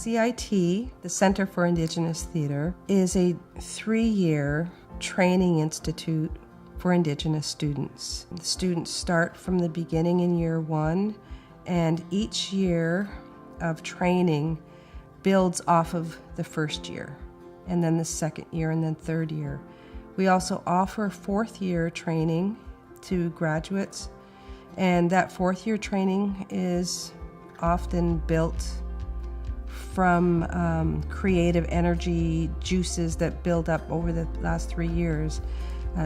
CIT, the Center for Indigenous Theatre, is a 3-year training institute for Indigenous students. The students start from the beginning in year 1, and each year of training builds off of the first year, and then the second year, and then third year. We also offer 4th year training to graduates, and that 4th year training is often built from creative energy juices that build up over the last 3 years.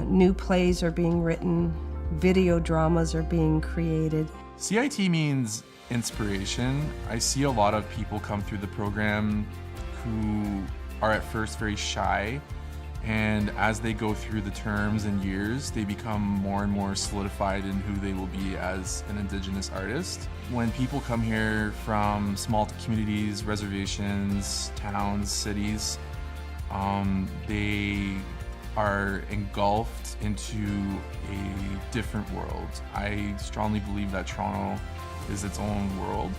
New plays are being written, video dramas are being created. CIT means inspiration. I see a lot of people come through the program who are at first very shy, and as they go through the terms and years, they become more and more solidified in who they will be as an Indigenous artist. When people come here from small communities, reservations, towns, cities, they are engulfed into a different world. I strongly believe that Toronto is its own world.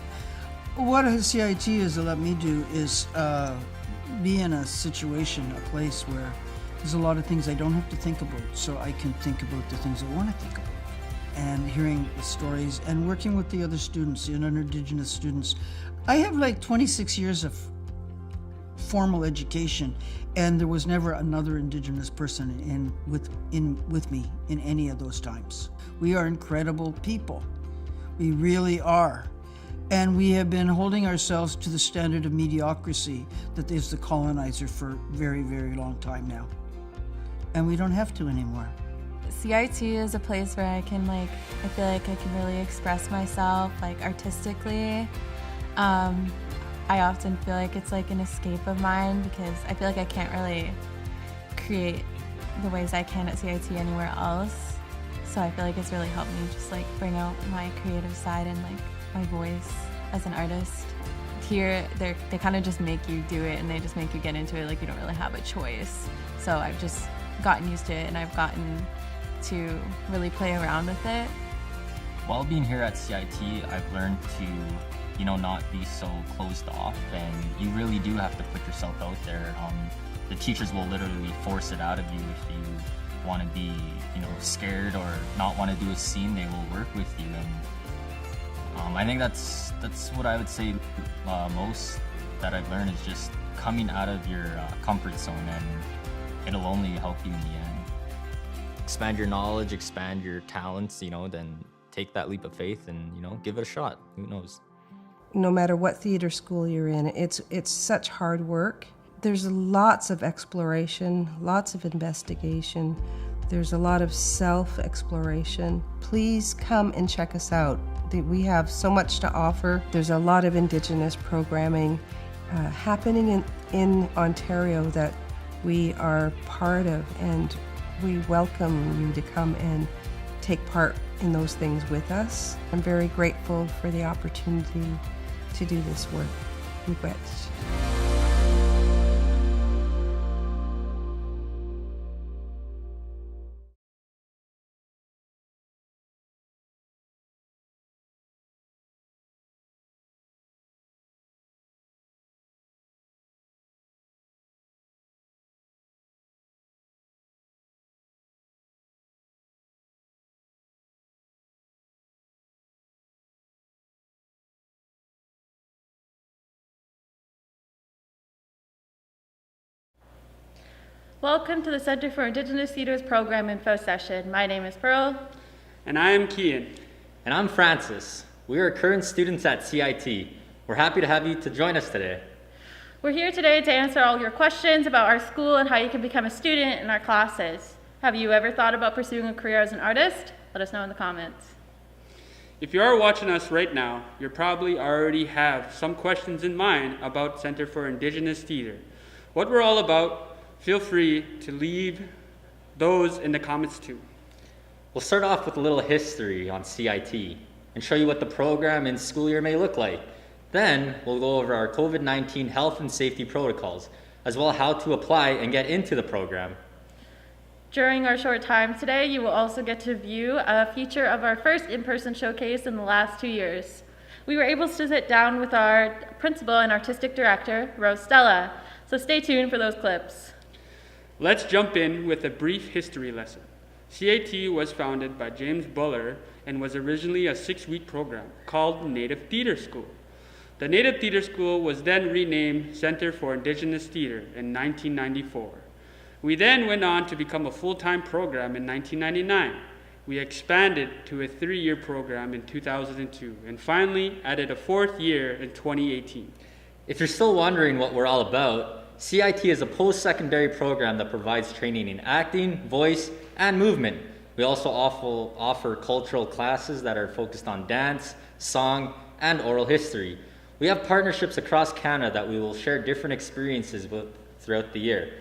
What CIT has let me do is be in a situation, a place where there's a lot of things I don't have to think about, so I can think about the things I want to think about. And hearing the stories and working with the other students, the Indigenous students. I have like 26 years of formal education, and there was never another Indigenous person with me in any of those times. We are incredible people. We really are. And we have been holding ourselves to the standard of mediocrity that is the colonizer for a very, very long time now. And we don't have to anymore. CIT is a place where I feel like I can really express myself, like artistically. I often feel like it's like an escape of mine because I feel like I can't really create the ways I can at CIT anywhere else. So I feel like it's really helped me just like bring out my creative side and like my voice as an artist. Here, they kind of just make you do it and they just make you get into it like you don't really have a choice. So I've just gotten used to it and I've gotten to really play around with it. While being here at CIT, I've learned to not be so closed off, and you really do have to put yourself out there. The teachers will literally force it out of you if you want to be, scared or not want to do a scene. They will work with you, and I think that's what I would say most that I've learned is just coming out of your comfort zone, and it'll only help you in the end. Expand your knowledge, expand your talents, then take that leap of faith and give it a shot. Who knows? No matter what theater school you're in, it's such hard work. There's lots of exploration, lots of investigation. There's a lot of self-exploration. Please come and check us out. We have so much to offer. There's a lot of Indigenous programming happening in Ontario that we are part of, and we welcome you to come and take part in those things with us. I'm very grateful for the opportunity to do this work. Miigwech. Welcome to the Center for Indigenous Theatre's program info session. My name is Pearl. And I am Kian. And I'm Francis. We are current students at CIT. We're happy to have you to join us today. We're here today to answer all your questions about our school and how you can become a student in our classes. Have you ever thought about pursuing a career as an artist? Let us know in the comments. If you are watching us right now, you probably already have some questions in mind about Center for Indigenous Theatre. What we're all about, feel free to leave those in the comments too. We'll start off with a little history on CIT and show you what the program and school year may look like. Then we'll go over our COVID-19 health and safety protocols, as well as how to apply and get into the program. During our short time today, you will also get to view a feature of our first in-person showcase in the last 2 years. we were able to sit down with our principal and artistic director, Rose Stella. So stay tuned for those clips. Let's jump in with a brief history lesson. CIT was founded by James Buller and was originally a 6-week program called Native Theater School. The Native Theater School was then renamed Center for Indigenous Theater in 1994. We then went on to become a full-time program in 1999. We expanded to a 3-year program in 2002 and finally added a 4th year in 2018. If you're still wondering what we're all about, CIT is a post-secondary program that provides training in acting, voice, and movement. We also offer cultural classes that are focused on dance, song, and oral history. We have partnerships across Canada that we will share different experiences with throughout the year.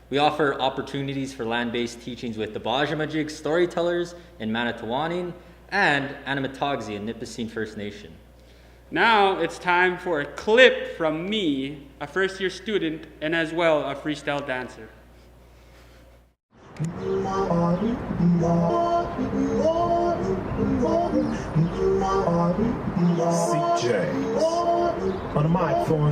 We offer opportunities for land-based teachings with the Bajamajig storytellers in Manitowonin and Animatogsi in Nipissing First Nation. Now it's time for a clip from me, a first-year student and as well a freestyle dancer. CJ on the mic for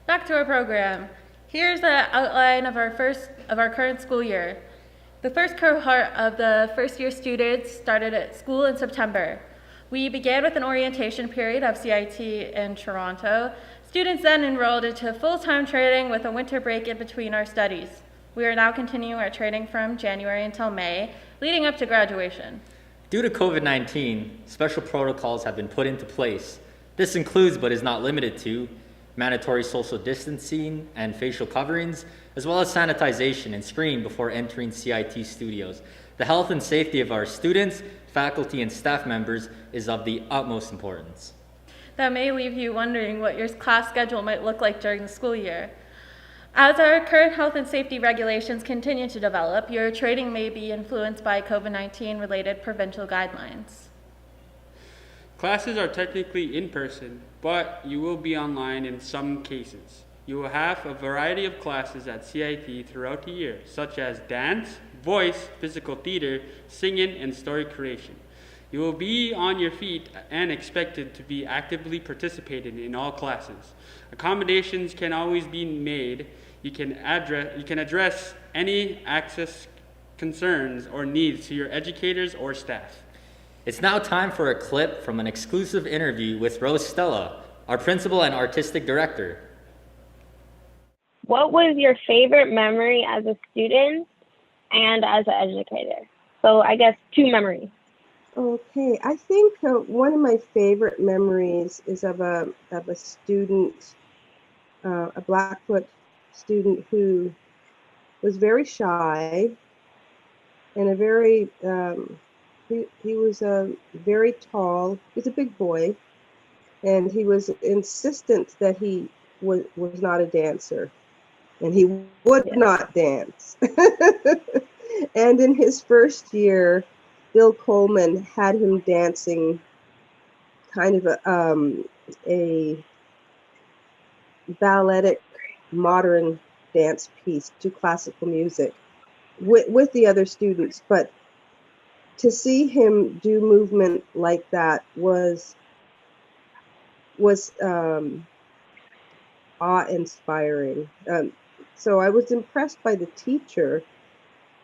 Back to our program. Here's the outline of our current school year. The first cohort of the first-year students started at school in September. We began with an orientation period of CIT in Toronto. Students then enrolled into full-time training with a winter break in between our studies. We are now continuing our training from January until May, leading up to graduation. Due to COVID-19, special protocols have been put into place. This includes, but is not limited to, mandatory social distancing and facial coverings, as well as sanitization and screening before entering CIT studios. The health and safety of our students, faculty, and staff members is of the utmost importance. That may leave you wondering what your class schedule might look like during the school year. As our current health and safety regulations continue to develop, your training may be influenced by COVID-19 related provincial guidelines. Classes are technically in person, but you will be online in some cases. You will have a variety of classes at CIT throughout the year, such as dance, voice, physical theater, singing, and story creation. You will be on your feet and expected to be actively participating in all classes. Accommodations can always be made. You can address any access concerns or needs to your educators or staff. It's now time for a clip from an exclusive interview with Rose Stella, our principal and artistic director. What was your favorite memory as a student and as an educator? So I guess 2 memories. Okay, I think one of my favorite memories is of a student, a Blackfoot student who was very shy and a very he was very tall. He was a big boy, and he was insistent that he was not a dancer, and he would not dance. And in his first year, Bill Coleman had him dancing kind of a balletic modern dance piece to classical music with the other students. But to see him do movement like that was awe-inspiring. So I was impressed by the teacher,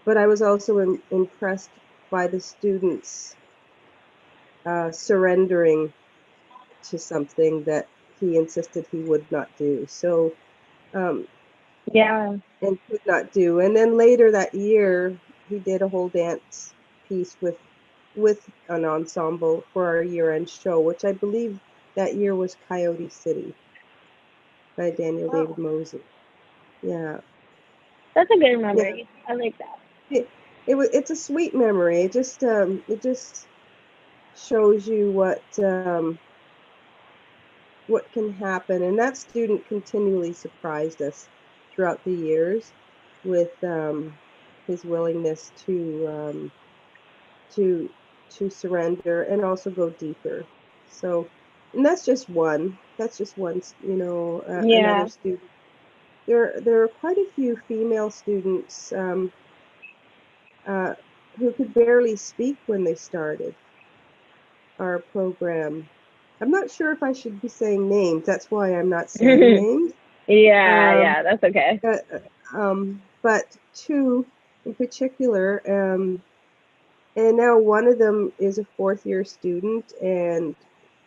but I was also impressed by the students surrendering to something that he insisted he would not do. So, and could not do. And then later that year, he did a whole dance piece with an ensemble for our year-end show, which I believe that year was Coyote City by Daniel David Mosey. Yeah. That's a good memory. Yeah. I like that. It's a sweet memory. It just shows you what can happen, and that student continually surprised us throughout the years with his willingness to surrender and also go deeper. So, and that's just one. Another student. There are quite a few female students who could barely speak when they started our program. I'm not sure if I should be saying names. That's why I'm not saying names. Yeah, that's okay. But 2 in particular, and now one of them is a 4th-year student and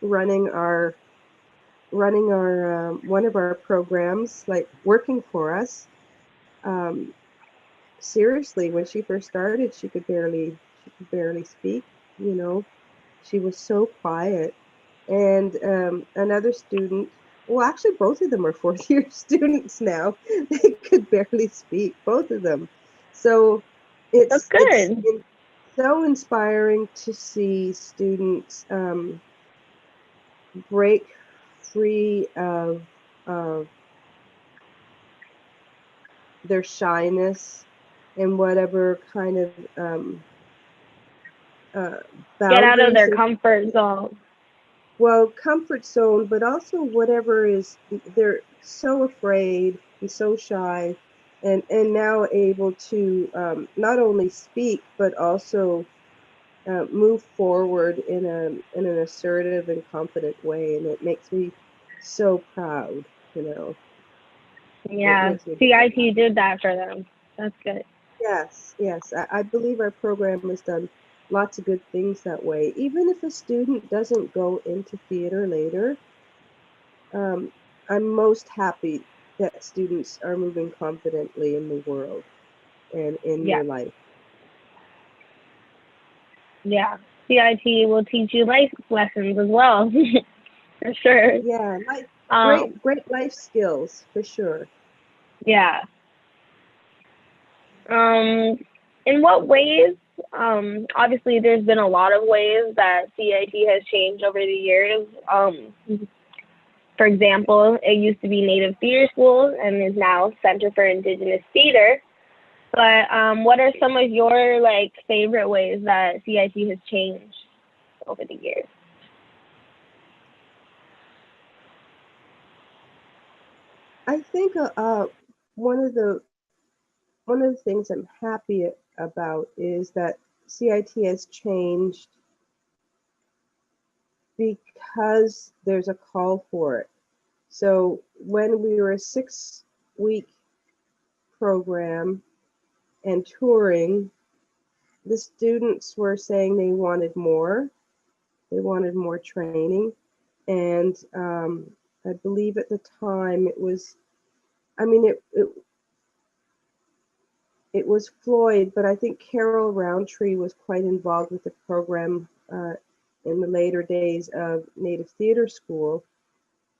running our one of our programs, like working for us. Seriously, when she first started, she could barely speak. She was so quiet. And another student, well, actually both of them are 4th-year students now. They could barely speak, both of them. So that's good. It's so inspiring to see students break free of their shyness and whatever kind of get out of their comfort zone. Well, comfort zone, but also whatever is, they're so afraid and so shy, and now able to not only speak but also move forward in an assertive and confident way, and it makes me so proud. Yeah, CIT did that for them. That's good. Yes. I believe our program has done lots of good things that way. Even if a student doesn't go into theater later, I'm most happy that students are moving confidently in the world and in their life. Yeah, CIT will teach you life lessons as well, for sure. Yeah, great life skills, for sure. Yeah. In what ways Obviously, there's been a lot of ways that CIT has changed over the years. For example, it used to be Native Theater School and is now Center for Indigenous Theater. But what are some of your like favorite ways that CIT has changed over the years? I think one of the things I'm happy about is that CIT has changed because there's a call for it. So when we were a 6-week program and touring, the students were saying they wanted more. They wanted more training. And I believe at the time it was, I mean, it was Floyd, but I think Carol Roundtree was quite involved with the program in the later days of Native Theater School.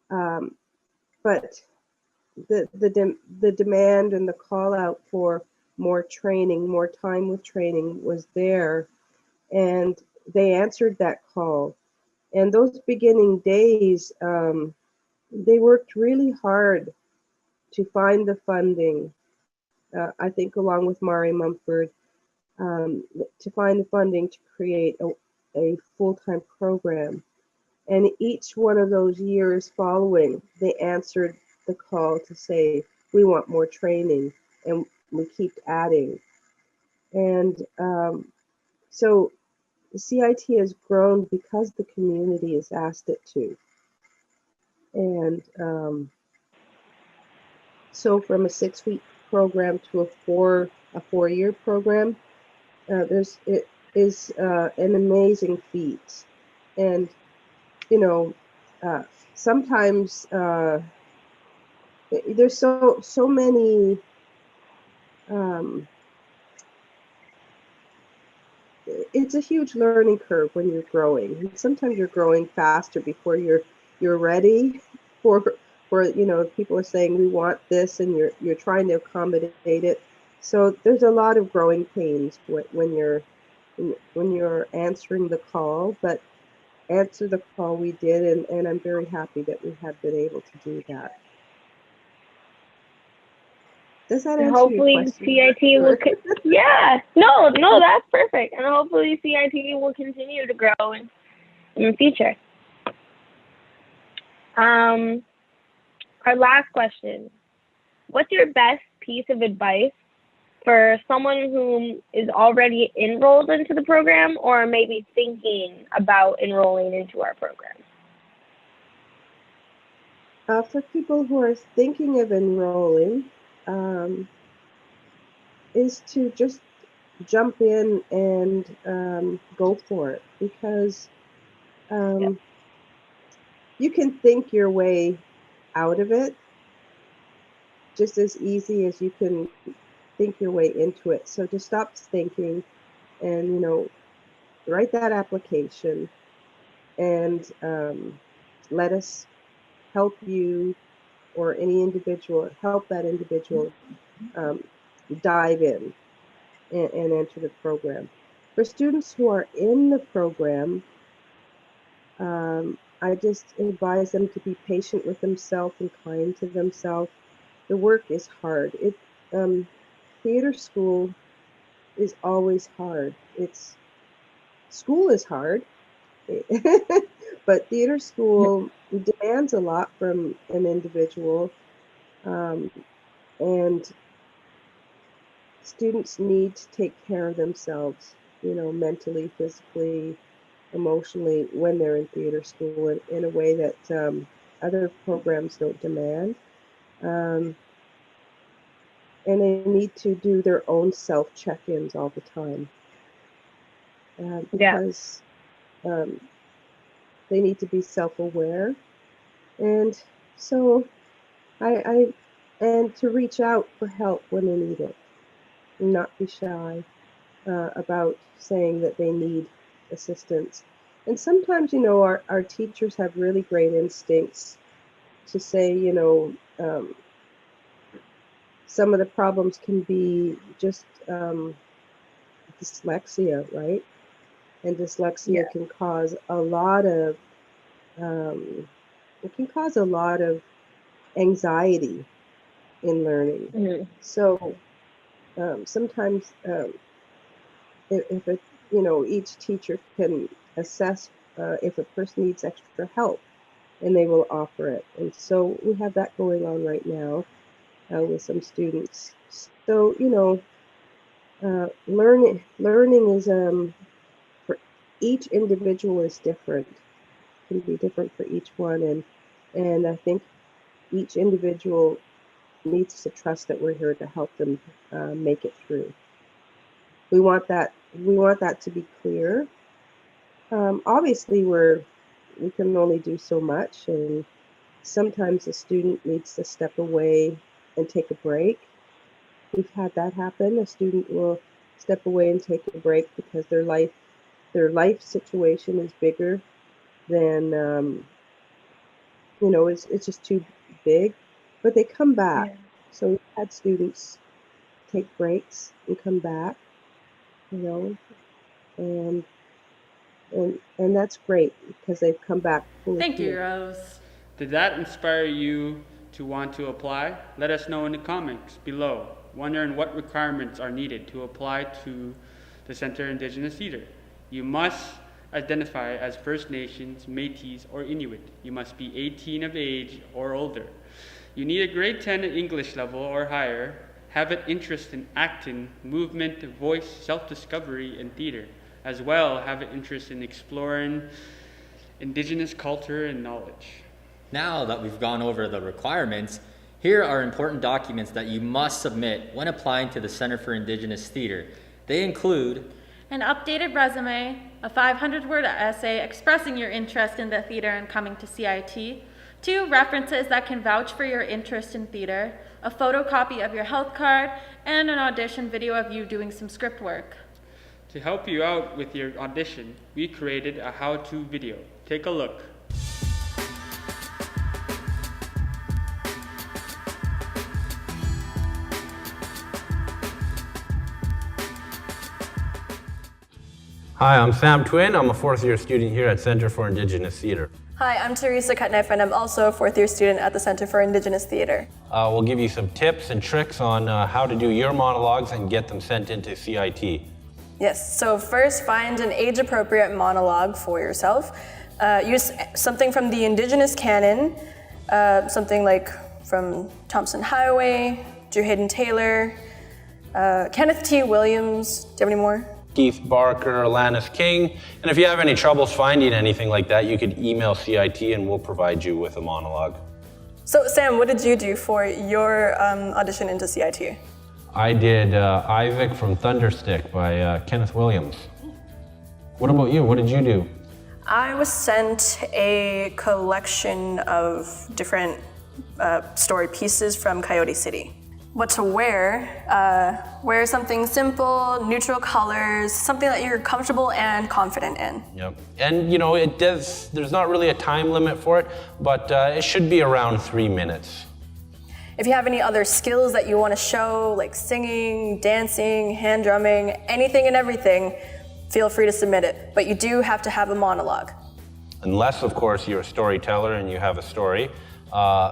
But the demand and the call out for more training, more time with training was there, and they answered that call. And those beginning days, they worked really hard to find the funding. I think along with Mari Mumford, to find the funding to create a full-time program. And each one of those years following, they answered the call to say, we want more training, and we keep adding. And so the CIT has grown because the community has asked it to. And so from a 6-week program to a 4-year program, it is an amazing feat. And you know, sometimes there's so many it's a huge learning curve when you're growing. And sometimes you're growing faster before you're ready for people are saying we want this, and you're trying to accommodate it. So there's a lot of growing pains when you're answering the call, but answer the call we did, and I'm very happy that we have been able to do that. Does that answer Hopefully your question? CIT will, yeah, no, that's perfect. And hopefully CIT will continue to grow in the future. Our last question, what's your best piece of advice for someone who is already enrolled into the program or maybe thinking about enrolling into our program? For people who are thinking of enrolling, is to just jump in and go for it, because you can think your way out of it just as easy as you can think your way into it. So to stop thinking and write that application, and let us help you, or any individual, help that individual dive in and enter the program. For students who are in the program, I just advise them to be patient with themselves and kind to themselves. The work is hard. Theater school is always hard. School is hard, but theater school demands a lot from an individual, and students need to take care of themselves, mentally, physically, emotionally, when they're in theater school, in a way that other programs don't demand. And they need to do their own self-check-ins all the time, because they need to be self-aware. And so and to reach out for help when they need it, and not be shy about saying that they need assistance. And sometimes, our teachers have really great instincts to say, some of the problems can be just dyslexia, right? And dyslexia can cause a lot of anxiety in learning. Mhm. So sometimes if it, each teacher can assess if a person needs extra help, and they will offer it. And so we have that going on right now with some students. So learning is for each individual is different. Can be different for each one, and I think each individual needs to trust that we're here to help them make it through. We want that to be clear. Obviously, we can only do so much, and sometimes the student needs to step away and take a break. We've had that happen. A student will step away and take a break because their life situation is bigger than it's just too big. But they come back. Yeah. So we've had students take breaks and come back, and that's great because they've come back fully Thank you, healed. Rose. Did that inspire you to want to apply? Let us know in the comments below. Wondering what requirements are needed to apply to the Centre for Indigenous Theatre. You must identify as First Nations, Métis, or Inuit. You must be 18 of age or older. You need a grade 10 English level or higher, have an interest in acting, movement, voice, self-discovery, and theatre. As well, have an interest in exploring Indigenous culture and knowledge. Now that we've gone over the requirements, here are important documents that you must submit when applying to the Centre for Indigenous Theatre. They include An updated resume, a 500-word essay expressing your interest in the theater and coming to CIT, 2 references that can vouch for your interest in theater, a photocopy of your health card, and an audition video of you doing some script work. To help you out with your audition, we created a how-to video. Take a look. Hi, I'm Sam Twin. I'm a 4th year student here at Centre for Indigenous Theatre. Hi, I'm Teresa Cutneff, and I'm also a 4th year student at the Centre for Indigenous Theatre. We'll give you some tips and tricks on how to do your monologues and get them sent into CIT. Yes, so first find an age-appropriate monologue for yourself. Use something from the Indigenous canon, something like from Thompson Highway, Drew Hayden Taylor, Kenneth T. Williams. Do you have any more? Keith Barker, Alanis King. And if you have any troubles finding anything like that, you could email CIT and we'll provide you with a monologue. So Sam, what did you do for your audition into CIT? I did Isaac from Thunderstick by Kenneth Williams. What about you? What did you do? I was sent a collection of different story pieces from Coyote City. What to wear? Wear something simple, neutral colors, something that you're comfortable and confident in. Yep. And there's not really a time limit for it, but it should be around 3 minutes. If you have any other skills that you want to show, like singing, dancing, hand drumming, anything and everything, feel free to submit it. But you do have to have a monologue. Unless, of course, you're a storyteller and you have a story,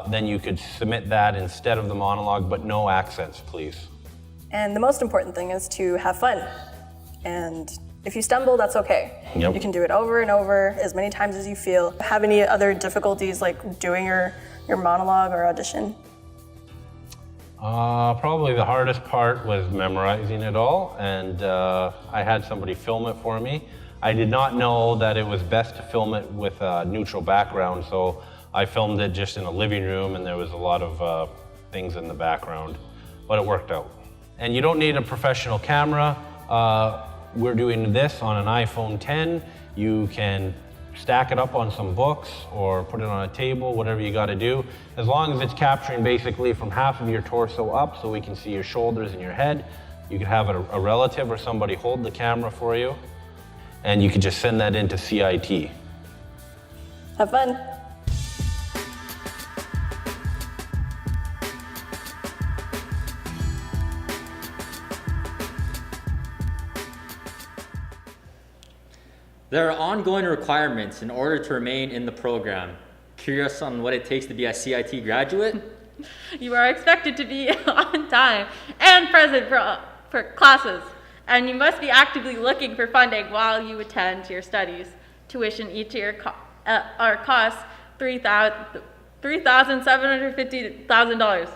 then you could submit that instead of the monologue, but no accents, please. And the most important thing is to have fun. And if you stumble, that's okay. Yep. You can do it over and over as many times as you feel. Have any other difficulties like doing your monologue or audition? Probably the hardest part was memorizing it all, and I had somebody film it for me. I did not know that it was best to film it with a neutral background, so I filmed it just in a living room and there was a lot of things in the background, but it worked out. And you don't need a professional camera. We're doing this on an iPhone 10. You can stack it up on some books or put it on a table, whatever you gotta do. As long as it's capturing basically from half of your torso up so we can see your shoulders and your head. You could have a relative or somebody hold the camera for you, and you could just send that into CIT. Have fun. There are ongoing requirements in order to remain in the program. Curious on what it takes to be a CIT graduate? You are expected to be on time and present for classes, and you must be actively looking for funding while you attend your studies. Tuition each year costs $3,750,000.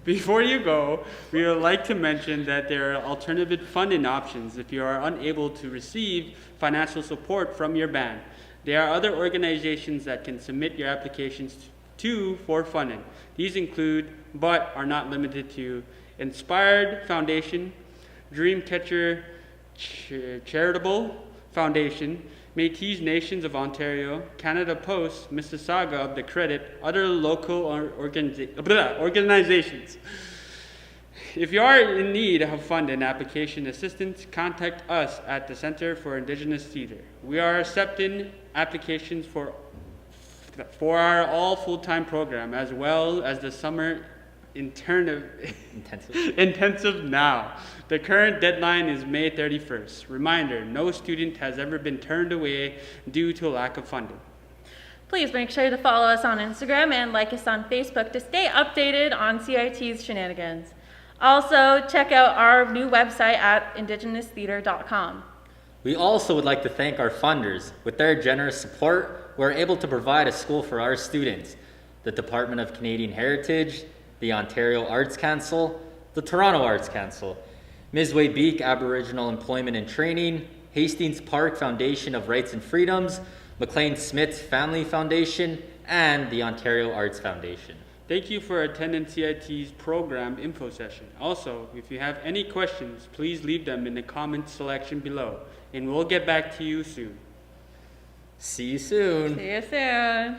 Before you go, we would like to mention that there are alternative funding options if you are unable to receive financial support from your band. There are other organizations that can submit your applications to for funding. These include, but are not limited to, Inspired Foundation, Dreamcatcher Charitable Foundation, Métis Nations of Ontario, Canada Post, Mississauga of the Credit, other local organizations. If you are in need of fund and application assistance, contact us at the Center for Indigenous Theatre. We are accepting applications for our all full-time program as well as the summer intensive now. The current deadline is May 31st. Reminder, no student has ever been turned away due to a lack of funding. Please make sure to follow us on Instagram and like us on Facebook to stay updated on CIT's shenanigans. Also, check out our new website at indigenoustheater.com. We also would like to thank our funders. With their generous support, we're able to provide a school for our students. The Department of Canadian Heritage, the Ontario Arts Council, the Toronto Arts Council, Misway Beak Aboriginal Employment and Training, Hastings Park Foundation of Rights and Freedoms, McLean Smith Family Foundation, and the Ontario Arts Foundation. Thank you for attending CIT's program info session. Also, if you have any questions, please leave them in the comments section below, and we'll get back to you soon. See you soon. See you soon.